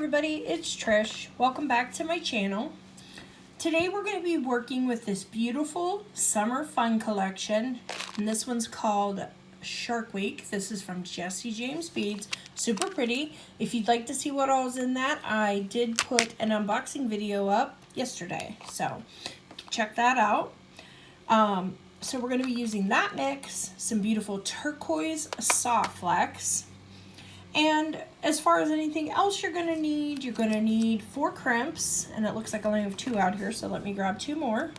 everybody, it's Trish. Welcome back to my channel. Today we're going to be working with this beautiful summer fun collection, and this one's called Shark Week. This is from Jesse James Beads. Super pretty. If you'd like to see what all's in that, I did put an unboxing video up yesterday, so check that out. So we're going to be using that mix, some beautiful turquoise soft flex. And as far as anything else you're going to need 4 crimps, and it looks like I only have 2 out here, so let me grab 2 more.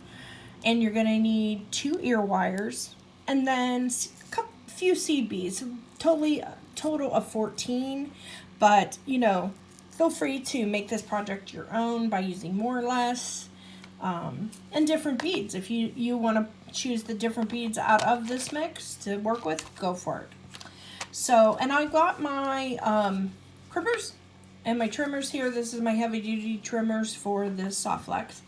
And you're going to need 2 ear wires, and then a few seed beads, total of 14. But you know, feel free to make this project your own by using more or less, and different beads. If you want to choose the different beads out of this mix to work with, go for it. So, and I got my crimpers and my trimmers here. This is my heavy duty trimmers for this soft flex.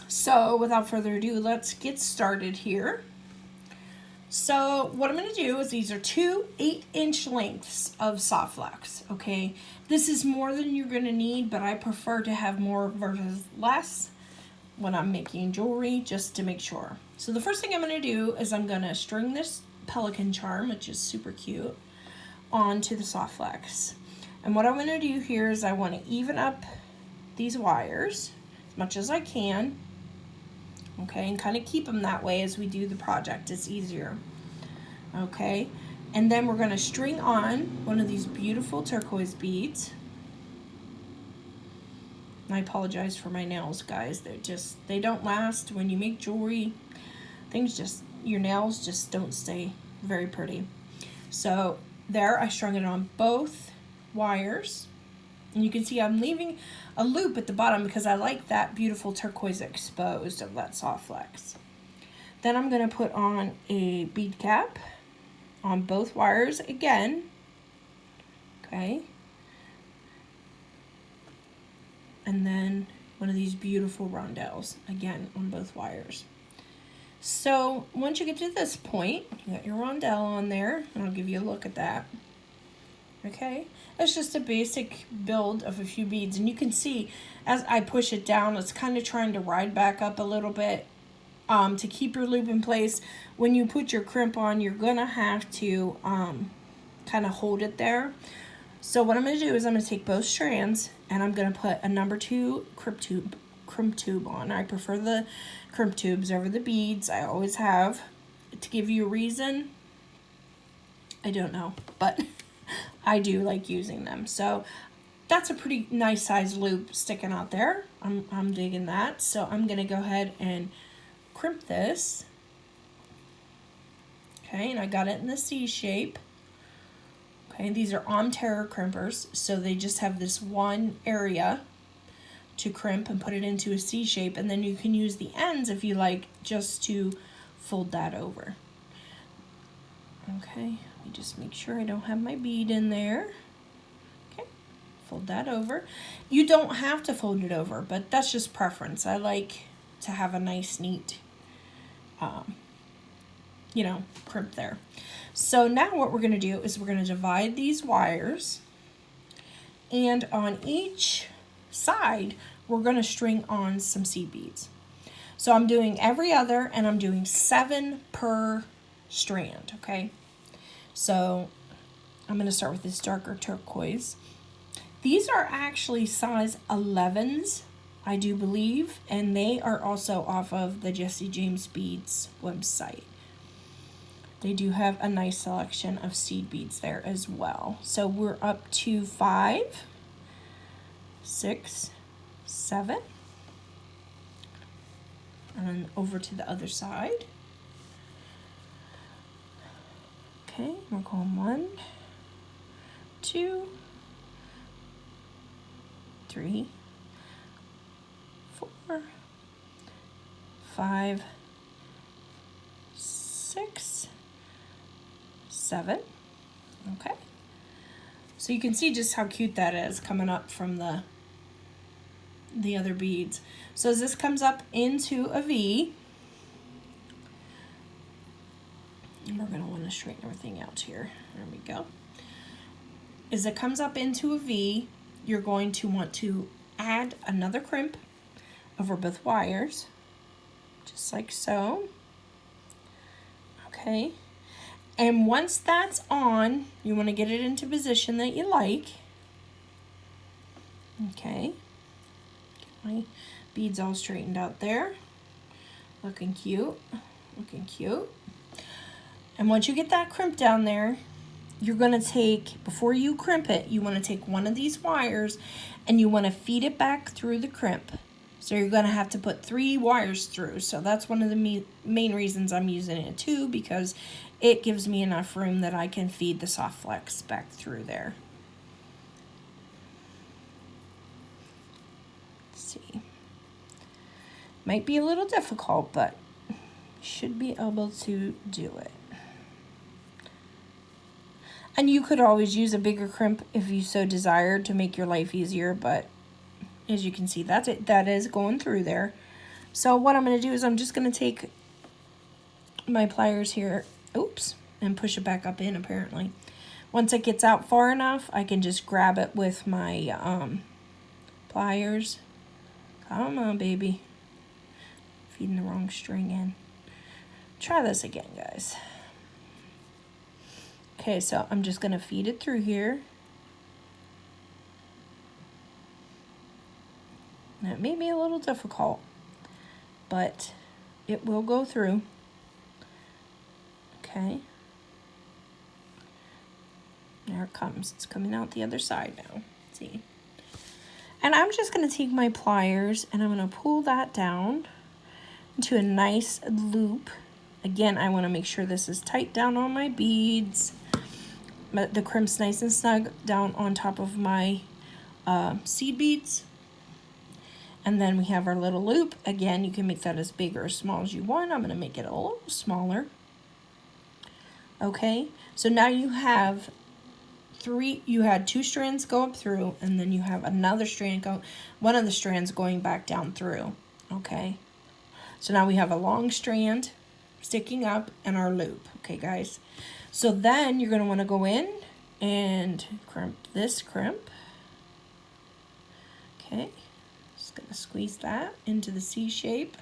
So without further ado, let's get started here. So what I'm going to do is these are 2 8-inch lengths of soft flex. Okay, this is more than you're going to need, but I prefer to have more versus less when I'm making jewelry, just to make sure. So the first thing I'm going to do is I'm going to string this Pelican charm, which is super cute, onto the soft flex. And what I'm going to do here is I want to even up these wires as much as I can, okay, and kind of keep them that way as we do the project. It's easier, okay. And then we're going to string on one of these beautiful turquoise beads. And I apologize for my nails, guys. They don't last when you make jewelry. Your nails just don't stay very pretty. So there, I strung it on both wires. And you can see I'm leaving a loop at the bottom because I like that beautiful turquoise exposed of that soft flex. Then I'm going to put on a bead cap on both wires again. Okay. And then one of these beautiful rondelles again on both wires. So once you get to this point, you got your rondelle on there, and I'll give you a look at that. Okay, it's just a basic build of a few beads, and you can see as I push it down, it's kind of trying to ride back up a little bit to keep your loop in place. When you put your crimp on, you're gonna have to kind of hold it there. So what I'm gonna do is I'm gonna take both strands and I'm gonna put a number 2 crimp tube on. I prefer the crimp tubes over the beads. I always have. To give you a reason, I don't know, but I do like using them. So that's a pretty nice size loop sticking out there. I'm digging that. So I'm gonna go ahead and crimp this. Okay, and I got it in the C shape. Okay, these are Om Terror crimpers, so they just have this one area to crimp and put it into a C shape, and then you can use the ends if you like just to fold that over. Okay, let me just make sure I don't have my bead in there. Okay, fold that over. You don't have to fold it over, but that's just preference. I like to have a nice neat crimp there. So now what we're going to do is we're going to divide these wires, and on each side we're going to string on some seed beads. So I'm doing every other, and I'm doing 7 per strand. Okay, so I'm going to start with this darker turquoise. These are actually size 11s, I do believe, and they are also off of the Jesse James Beads website. They do have a nice selection of seed beads there as well. So we're up to 5, 6, 7, and then over to the other side. Okay, we're going 1, 2, 3, 4, 5, 6, 7. Okay, so you can see just how cute that is coming up from the other beads. So as this comes up into a V, and we're going to want to straighten everything out here. There we go. As it comes up into a V, you're going to want to add another crimp over both wires, just like so. Okay, and once that's on, you want to get it into position that you like. Okay, get my beads all straightened out there. Looking cute, looking cute. And once you get that crimp down there, you're going to take, before you crimp it, you want to take one of these wires and you want to feed it back through the crimp. So you're going to have to put 3 wires through. So that's one of the main reasons I'm using it too, because it gives me enough room that I can feed the soft flex back through there. Let's see. Might be a little difficult, but should be able to do it. And you could always use a bigger crimp if you so desired to make your life easier, but as you can see, that's it. That is going through there. So what I'm going to do is I'm just going to take my pliers here, oops, and push it back up in apparently. Once it gets out far enough, I can just grab it with my pliers. Come on, baby. Feeding the wrong string in. Try this again, guys. Okay, so I'm just going to feed it through here. Now, it may be a little difficult, but it will go through. Okay. There it comes. It's coming out the other side now. See? And I'm just going to take my pliers and I'm going to pull that down into a nice loop. Again, I want to make sure this is tight down on my beads. But the crimp's nice and snug down on top of my seed beads. And then we have our little loop. Again, you can make that as big or as small as you want. I'm going to make it a little smaller. Okay, so now you have you had 2 strands go up through, and then you have another strand one of the strands going back down through. Okay, so now we have a long strand sticking up and our loop. Okay, guys. So then you're going to want to go in and crimp this crimp. Okay, just going to squeeze that into the C shape.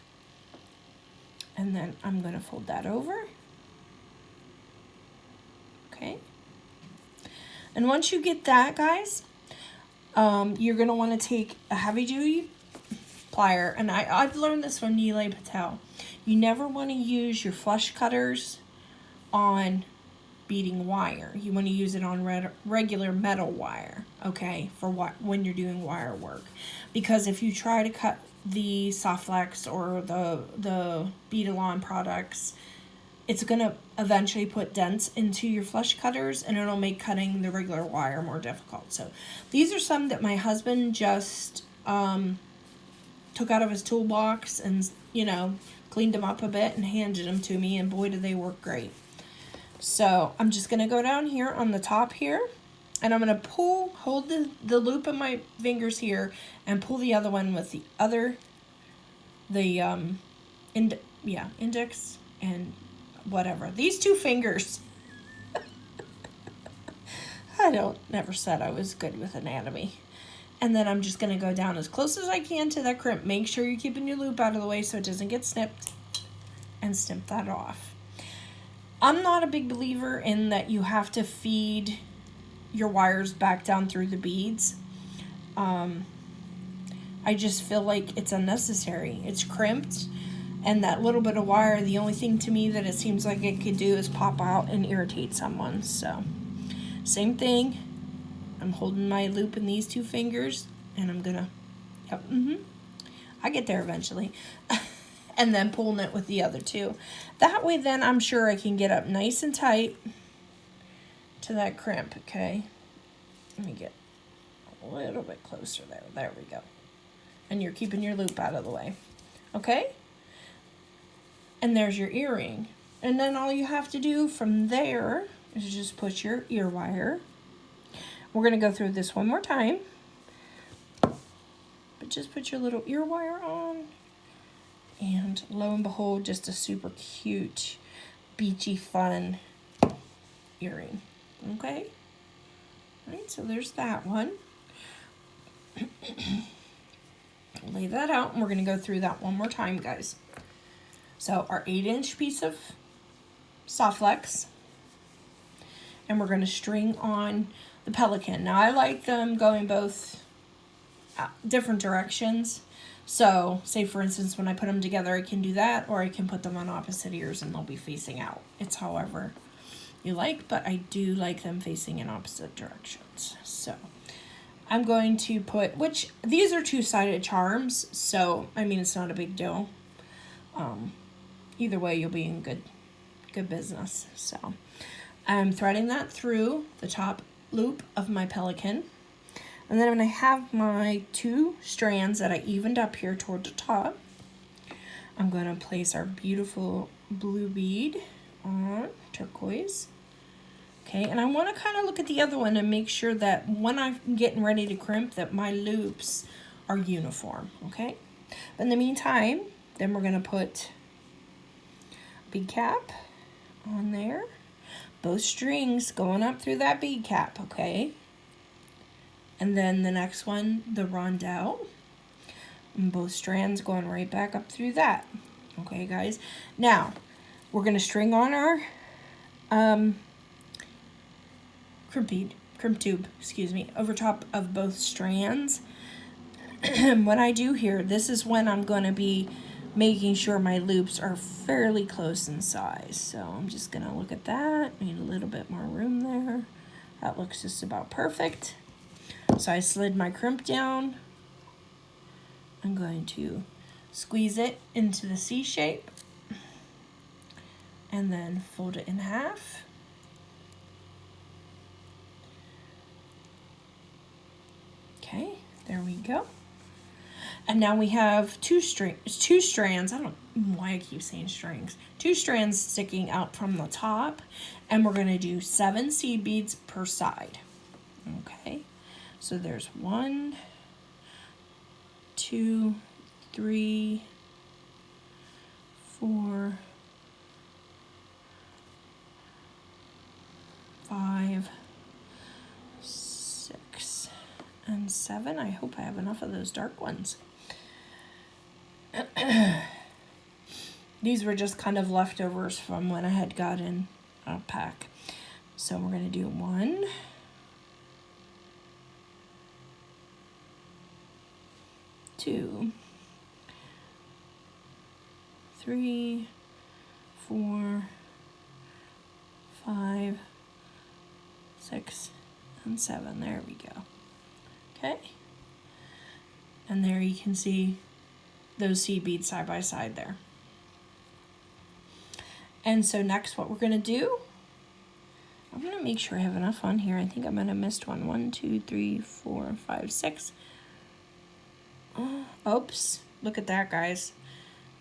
And then I'm going to fold that over. Okay. And once you get that, guys, you're going to want to take a heavy-duty plier. And I've learned this from Nilay Patel. You never want to use your flush cutters on beading wire. You want to use it on regular metal wire, okay, for when you're doing wire work. Because if you try to cut the soft flex or the Beadalon products, it's going to eventually put dents into your flush cutters and it'll make cutting the regular wire more difficult. So these are some that my husband just took out of his toolbox and, you know, cleaned them up a bit and handed them to me, and boy, do they work great. So I'm just going to go down here on the top here, and I'm going to hold the loop of my fingers here and pull the other one with index and whatever. These 2 fingers. Never said I was good with anatomy. And then I'm just going to go down as close as I can to that crimp. Make sure you're keeping your loop out of the way so it doesn't get snipped, and snip that off. I'm not a big believer in that you have to feed your wires back down through the beads. I just feel like it's unnecessary. It's crimped, and that little bit of wire, the only thing to me that it seems like it could do is pop out and irritate someone. So, same thing. I'm holding my loop in these 2 fingers, and I'm gonna, I get there eventually. And then pulling it with the other 2. That way then I'm sure I can get up nice and tight to that crimp, okay? Let me get a little bit closer there. There we go. And you're keeping your loop out of the way, okay? And there's your earring. And then all you have to do from there is just put your ear wire. We're going to go through this one more time. But just put your little ear wire on. And lo and behold, just a super cute, beachy, fun earring. Okay? All right, so there's that one. Lay that out, and we're going to go through that one more time, guys. So our 8-inch piece of soft flex, and we're going to string on the Pelican. Now I like them going both different directions. So say for instance, when I put them together, I can do that, or I can put them on opposite ears and they'll be facing out. It's however you like, but I do like them facing in opposite directions. So I'm going to put, which these are 2-sided charms, so I mean it's not a big deal. Either way, you'll be in good business. So I'm threading that through the top loop of my Pelican, and then when I have my 2 strands that I evened up here toward the top, I'm going to place our beautiful blue bead on turquoise. Okay, and I want to kind of look at the other one and make sure that when I'm getting ready to crimp that my loops are uniform, okay? But in the meantime, then we're going to put a bead cap on there. Both strings going up through that bead cap, okay? And then the next one, the rondelle. And both strands going right back up through that. Okay, guys? Now, we're going to string on our crimp tube, over top of both strands. What I do here, this is when I'm going to be making sure my loops are fairly close in size. So I'm just going to look at that, need a little bit more room there. That looks just about perfect. So I slid my crimp down. I'm going to squeeze it into the C shape and then fold it in half. Okay, there we go. And now we have two strands. I don't know why I keep saying strings. 2 strands sticking out from the top, and we're going to do 7 seed beads per side. Okay, so there's 1, 2, 3, 4, 5, 6, and 7. I hope I have enough of those dark ones. These were just kind of leftovers from when I had gotten a pack. So we're going to do 1, 2, 3, 4, 5, 6, and 7. There we go. Okay. And there you can see those seed beads side by side there. And so next what we're going to do, I'm going to make sure I have enough on here. I think I might have missed one. 1, 2, 3, 4, 5, 6. Oh, oops. Look at that, guys.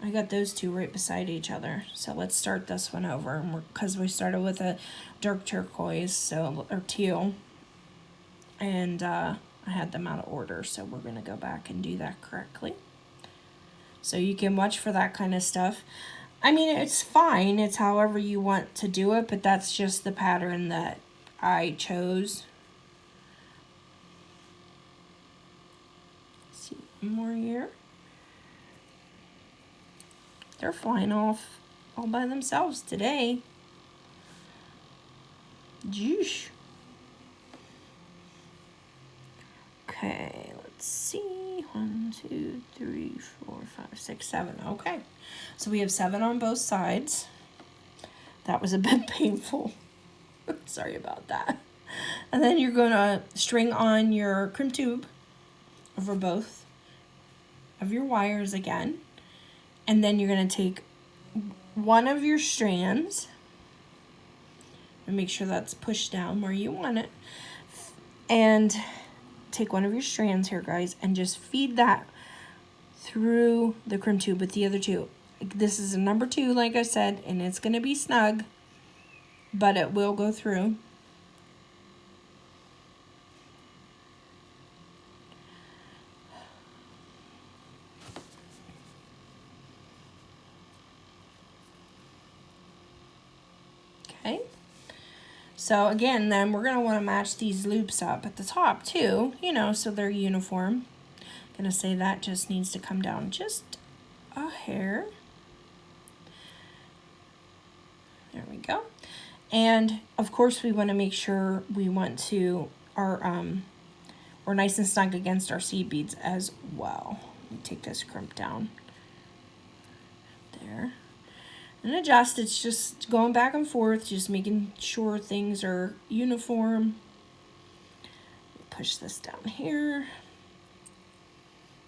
I got those 2 right beside each other. So let's start this one over. Because we started with a dark turquoise, or teal. And I had them out of order. So we're going to go back and do that correctly. So you can watch for that kind of stuff. I mean, it's fine. It's however you want to do it, but that's just the pattern that I chose. Let's see, one more here. They're flying off all by themselves today. Jeesh. Okay, let's see. 1, 2, 3, 4, 5, 6, 7. Okay, so we have 7 on both sides. That was a bit painful. Sorry about that. And then you're going to string on your crimp tube over both of your wires again. And then you're going to take one of your strands and make sure that's pushed down where you want it. And take one of your strands here, guys, and just feed that through the crimp tube with the other 2. This is a number 2, like I said, and it's going to be snug, but it will go through. Okay, So again, then we're gonna wanna match these loops up at the top too, you know, so they're uniform. Gonna say that just needs to come down just a hair. There we go. And of course we wanna make sure we're nice and snug against our seed beads as well. Let me take this crimp down. There. And adjust, it's just going back and forth, just making sure things are uniform. Push this down here.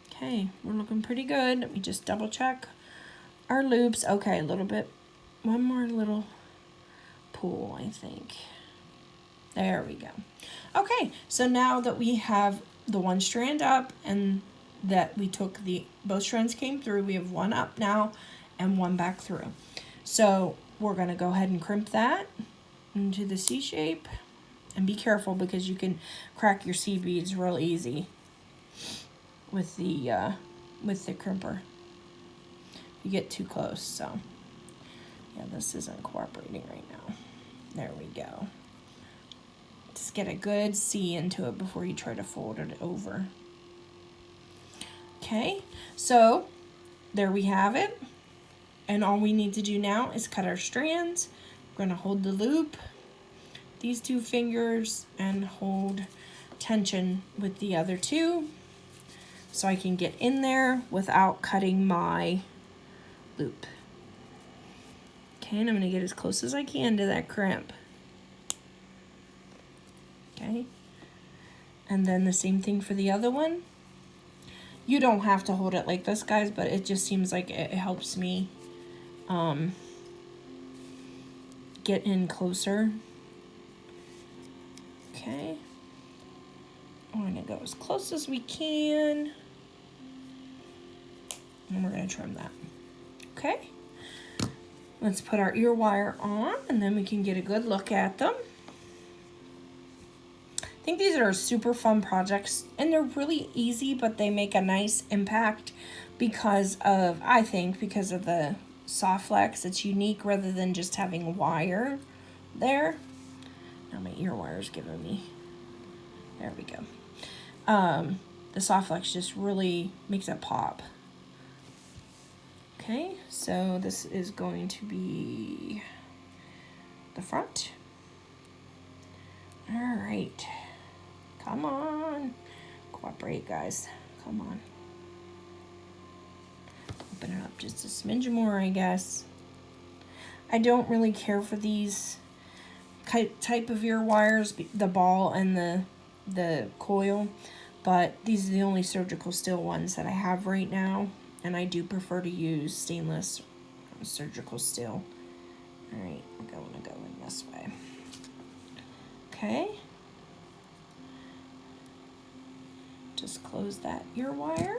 Okay, we're looking pretty good. Let me just double check our loops. Okay, a little bit, one more little pull, I think. There we go. Okay, so now that we have the one strand up and that we took both strands came through, we have one up now and one back through. So we're gonna go ahead and crimp that into the C shape, and be careful because you can crack your seed beads real easy with the crimper. You get too close, so yeah, this isn't cooperating right now. There we go. Just get a good C into it before you try to fold it over. Okay, so there we have it. And all we need to do now is cut our strands. We're gonna hold the loop, these two fingers, and hold tension with the other two so I can get in there without cutting my loop. Okay, and I'm gonna get as close as I can to that crimp. Okay, and then the same thing for the other one. You don't have to hold it like this, guys, but it just seems like it helps me get in closer. Okay, we're gonna go as close as we can, and we're gonna trim that. Okay, let's put our ear wire on, and then we can get a good look at them. I think these are super fun projects, and they're really easy, but they make a nice impact because of, I think, because of the soft flex. It's unique rather than just having wire there. Now my ear wire's giving me, there we go. The soft flex just really makes it pop. Okay, so this is going to be the front. All right, come on, cooperate, guys, come on. Open it up just a smidge more, I guess. I don't really care for these type of ear wires, the ball and the coil, but these are the only surgical steel ones that I have right now, and I do prefer to use stainless surgical steel. All right, we're going to go in this way. Okay. Just close that ear wire.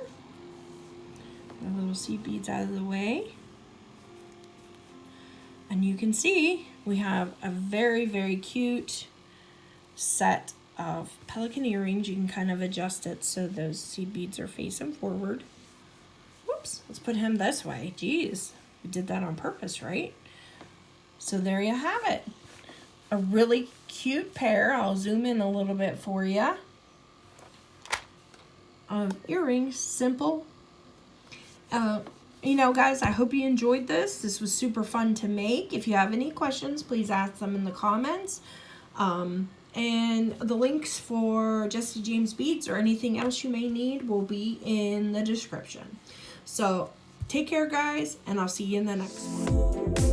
The little seed beads out of the way. And you can see we have a very, very cute set of Pelican earrings. You can kind of adjust it so those seed beads are facing forward. Whoops, let's put him this way. Geez, we did that on purpose, right? So there you have it. A really cute pair. I'll zoom in a little bit for you. Of earrings, simple. You know, guys, I hope you enjoyed this. This was super fun to make. If you have any questions, please ask them in the comments. And the links for Jesse James Beads or anything else you may need will be in the description. So take care, guys, and I'll see you in the next one.